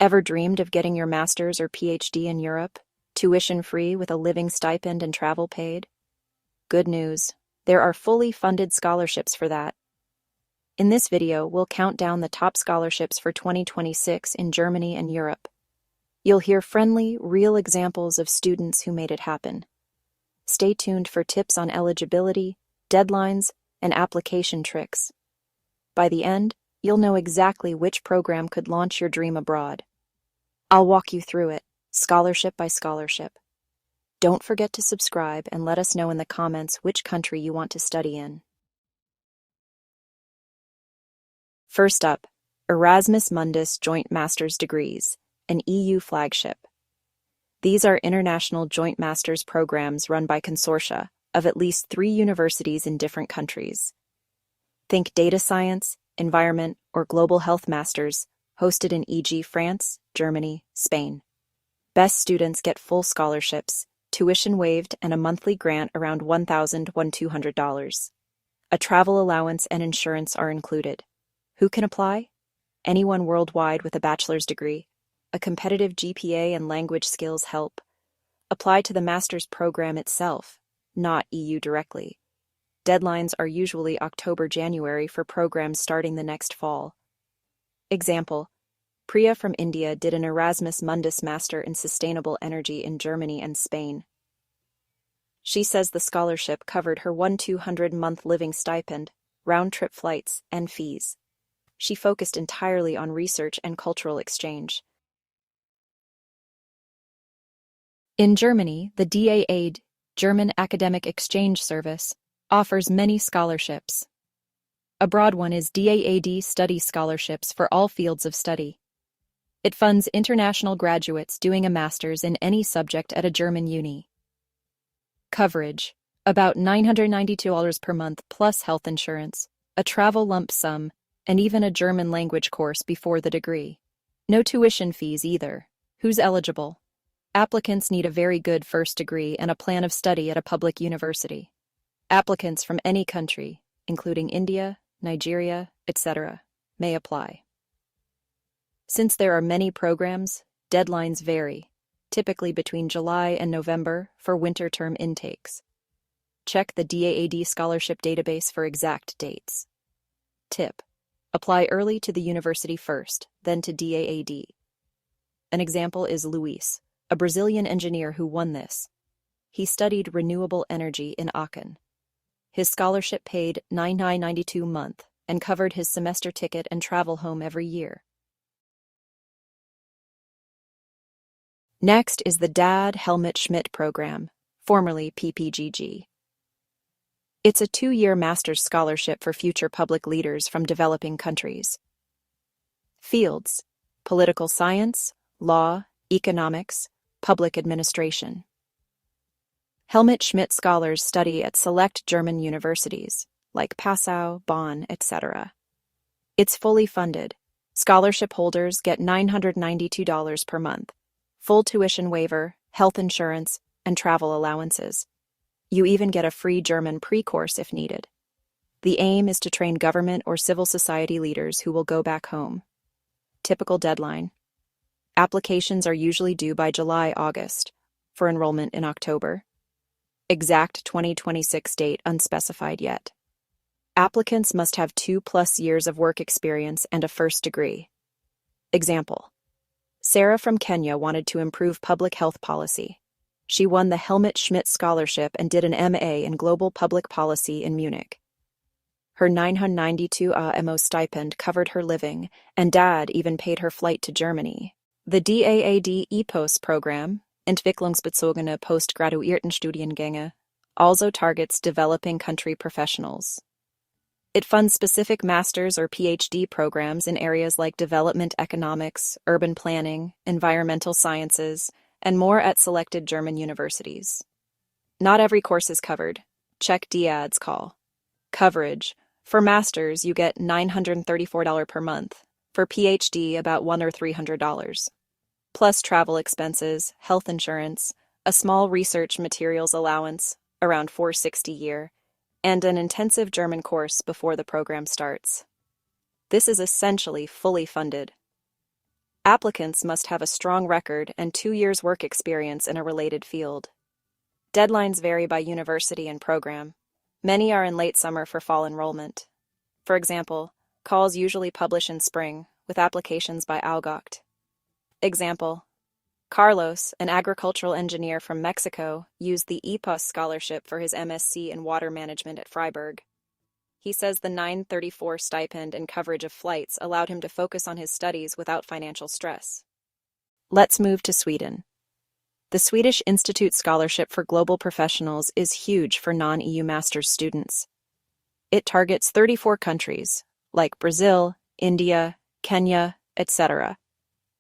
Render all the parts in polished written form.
Ever dreamed of getting your master's or PhD in Europe, tuition-free with a living stipend and travel paid? Good news, there are fully funded scholarships for that. In this video, we'll count down the top scholarships for 2026 in Germany and Europe. You'll hear friendly, real examples of students who made it happen. Stay tuned for tips on eligibility, deadlines, and application tricks. By the end, you'll know exactly which program could launch your dream abroad. I'll walk you through it, scholarship by scholarship. Don't forget to subscribe and let us know in the comments which country you want to study in. First up, Erasmus Mundus Joint Master's Degrees, an EU flagship. These are international joint master's programs run by consortia of at least 3 universities in different countries. Think data science, environment, or global health masters, hosted in e.g. France, Germany, Spain. Best students get full scholarships, tuition waived, and a monthly grant around $1,200. A travel allowance and insurance are included. Who can apply? Anyone worldwide with a bachelor's degree. A competitive GPA and language skills help. Apply to the master's program itself, not EU directly. Deadlines are usually October-January for programs starting the next fall. Example: Priya from India did an Erasmus Mundus Master in Sustainable Energy in Germany and Spain. She says the scholarship covered her $1,200 living stipend, round-trip flights, and fees. She focused entirely on research and cultural exchange. In Germany, the DAAD, German Academic Exchange Service, offers many scholarships. A broad one is DAAD Study Scholarships for all fields of study. It funds international graduates doing a master's in any subject at a German uni. Coverage: about $992 per month plus health insurance, a travel lump sum, and even a German language course before the degree. No tuition fees either. Who's eligible? Applicants need a very good first degree and a plan of study at a public university. Applicants from any country, including India, Nigeria, etc., may apply. Since there are many programs, deadlines vary, typically between July and November for winter term intakes. Check the DAAD scholarship database for exact dates. Tip: apply early to the university first, then to DAAD. An example is Luis, a Brazilian engineer who won this. He studied renewable energy in Aachen. His scholarship paid $992 a month and covered his semester ticket and travel home every year. Next is the DAAD Helmut-Schmidt-Programme, formerly PPGG. It's a 2-year master's scholarship for future public leaders from developing countries. Fields: political science, law, economics, public administration. Helmut-Schmidt scholars study at select German universities, like Passau, Bonn, etc. It's fully funded. Scholarship holders get $992 per month, full tuition waiver, health insurance, and travel allowances. You even get a free German pre-course if needed. The aim is to train government or civil society leaders who will go back home. Typical deadline: applications are usually due by July-August, for enrollment in October. Exact 2026 date unspecified yet. Applicants must have 2+ years of work experience and a first degree. Example: Sarah from Kenya wanted to improve public health policy. She won the Helmut-Schmidt Scholarship and did an MA in Global Public Policy in Munich. Her $992 stipend covered her living, and DAAD even paid her flight to Germany. The DAAD EPOS program, Entwicklungsbezogene Postgraduiertenstudiengänge, also targets developing country professionals. It funds specific master's or PhD programs in areas like development economics, urban planning, environmental sciences, and more at selected German universities. Not every course is covered. Check DAAD's call. Coverage: for masters, you get $934 per month. For PhD, about $100 or $300. Plus travel expenses, health insurance, a small research materials allowance, around $460 a year, and an intensive German course before the program starts. This is essentially fully funded. Applicants must have a strong record and 2 years' work experience in a related field. Deadlines vary by university and program. Many are in late summer for fall enrollment. For example, calls usually publish in spring, with applications by August. Example: Carlos, an agricultural engineer from Mexico, used the EPOS scholarship for his MSc in water management at Freiburg. He says the 934 stipend and coverage of flights allowed him to focus on his studies without financial stress. Let's move to Sweden. The Swedish Institute Scholarship for Global Professionals is huge for non-EU master's students. It targets 34 countries, like Brazil, India, Kenya, etc.,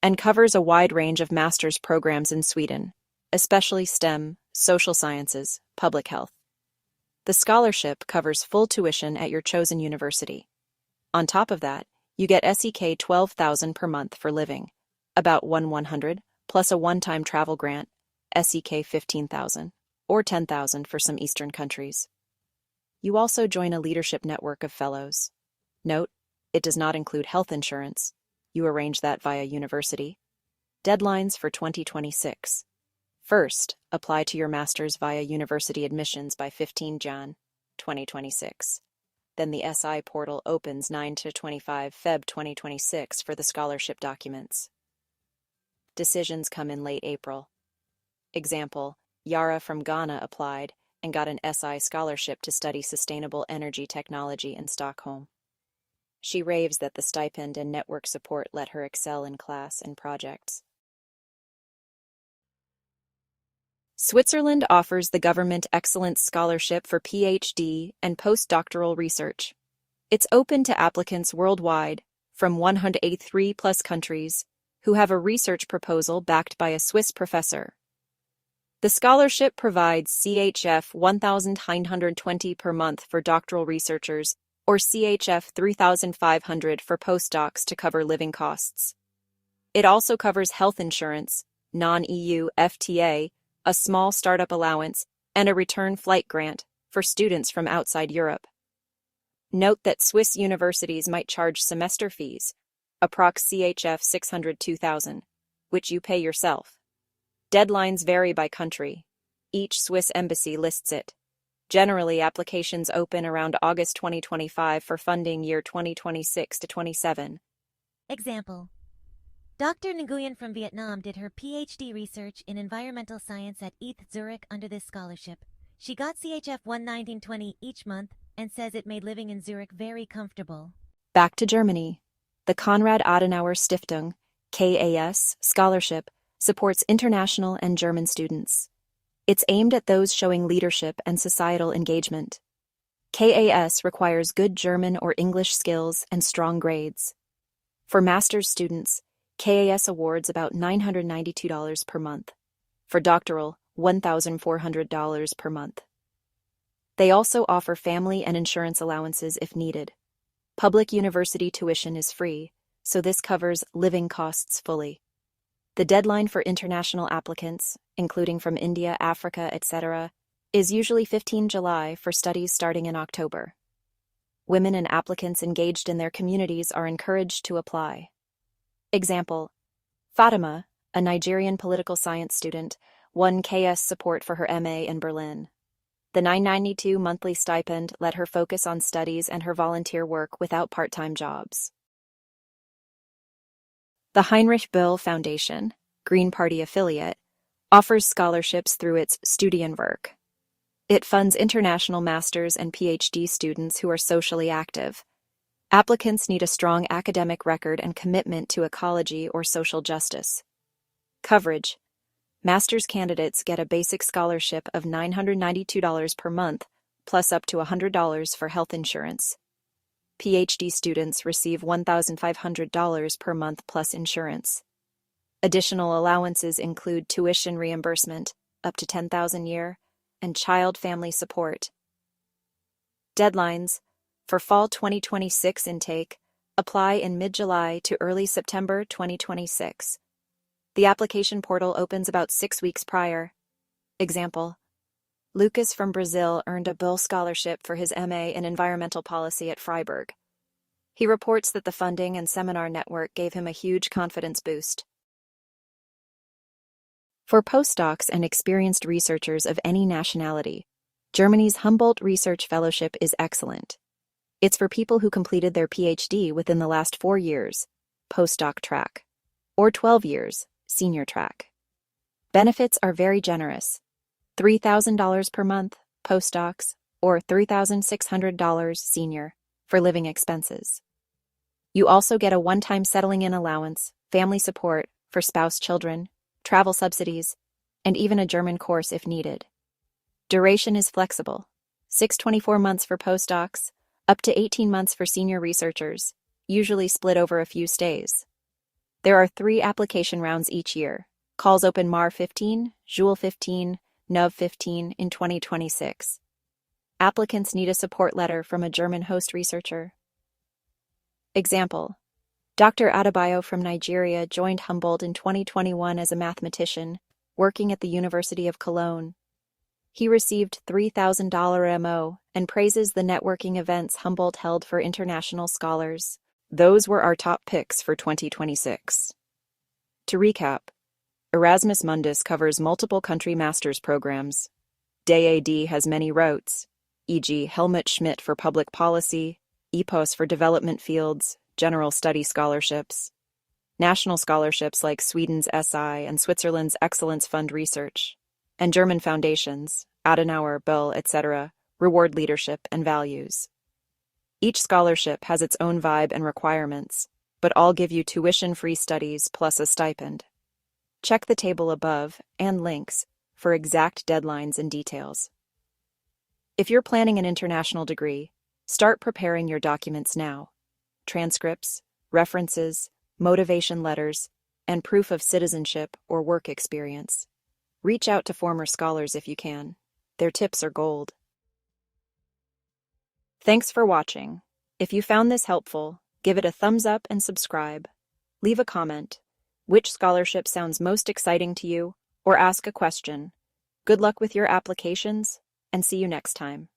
and covers a wide range of master's programs in Sweden, especially STEM, social sciences, public health. The scholarship covers full tuition at your chosen university. On top of that, you get SEK 12,000 per month for living, about 100, plus a one-time travel grant, SEK 15,000, or 10,000 for some Eastern countries. You also join a leadership network of fellows. Note, it does not include health insurance. You arrange that via university. Deadlines for 2026. First, apply to your master's via university admissions by 15 Jan 2026. Then the SI portal opens 9 to 25 Feb 2026 for the scholarship documents. Decisions come in late April. Example: Yara from Ghana applied and got an SI scholarship to study sustainable energy technology in Stockholm. She raves that the stipend and network support let her excel in class and projects. Switzerland offers the Government Excellence Scholarship for PhD and postdoctoral research. It's open to applicants worldwide, from 183 plus countries, who have a research proposal backed by a Swiss professor. The scholarship provides CHF 1,920 per month for doctoral researchers, or CHF 3,500 for postdocs to cover living costs. It also covers health insurance, non-EU FTA, a small startup allowance, and a return flight grant for students from outside Europe. Note that Swiss universities might charge semester fees, approx CHF 602,000, which you pay yourself. Deadlines vary by country. Each Swiss embassy lists it. Generally, applications open around August 2025 for funding year 2026 to 27. Example: Dr. Nguyen from Vietnam did her PhD research in environmental science at ETH Zurich under this scholarship. She got CHF 1,920 each month and says it made living in Zurich very comfortable. Back to Germany. The Konrad-Adenauer-Stiftung (KAS) scholarship supports international and German students. It's aimed at those showing leadership and societal engagement. KAS requires good German or English skills and strong grades. For master's students, KAS awards about $992 per month. For doctoral, $1,400 per month. They also offer family and insurance allowances if needed. Public university tuition is free, so this covers living costs fully. The deadline for international applicants, including from India, Africa, etc., is usually 15 July for studies starting in October. Women and applicants engaged in their communities are encouraged to apply. Example: Fatima, a Nigerian political science student, won KS support for her MA in Berlin. The $992 monthly stipend let her focus on studies and her volunteer work without part-time jobs. The Heinrich-Böll-Foundation, Green Party affiliate, offers scholarships through its Studienwerk. It funds international master's and PhD students who are socially active. Applicants need a strong academic record and commitment to ecology or social justice. Coverage: master's candidates get a basic scholarship of $992 per month, plus up to $100 for health insurance. PhD students receive $1,500 per month plus insurance. Additional allowances include tuition reimbursement, up to $10,000 a year, and child family support. Deadlines: for fall 2026 intake, apply in mid-July to early September 2026. The application portal opens about 6 weeks prior. Example: Lucas from Brazil earned a Böll scholarship for his MA in environmental policy at Freiburg. He reports that the funding and seminar network gave him a huge confidence boost. For postdocs and experienced researchers of any nationality, Germany's Humboldt Research Fellowship is excellent. It's for people who completed their PhD within the last 4 years, postdoc track, or 12 years, senior track. Benefits are very generous: $3,000 per month, postdocs, or $3,600 senior for living expenses. You also get a one-time settling-in allowance, family support for spouse children, travel subsidies, and even a German course if needed. Duration is flexible: 6-24 months for postdocs, up to 18 months for senior researchers, usually split over a few stays. There are 3 application rounds each year. Calls open Mar 15, Jules 15, Nov 15 in 2026. Applicants need a support letter from a German host researcher. Example: Dr. Adebayo from Nigeria joined Humboldt in 2021 as a mathematician, working at the University of Cologne. He received $3,000 MO and praises the networking events Humboldt held for international scholars. Those were our top picks for 2026. To recap, Erasmus Mundus covers multiple country master's programs. DAAD has many routes, e.g. Helmut-Schmidt for public policy, EPOS for development fields, general study scholarships. National scholarships like Sweden's SI and Switzerland's Excellence Fund Research, and German foundations, Adenauer-Böll, etc., reward leadership and values. Each scholarship has its own vibe and requirements, but all give you tuition-free studies plus a stipend. Check the table above and links for exact deadlines and details. If you're planning an international degree, start preparing your documents now. Transcripts, references, motivation letters, and proof of citizenship or work experience. Reach out to former scholars if you can. Their tips are gold. Thanks for watching. If you found this helpful, give it a thumbs up and subscribe. Leave a comment. Which scholarship sounds most exciting to you? Or ask a question. Good luck with your applications, and see you next time.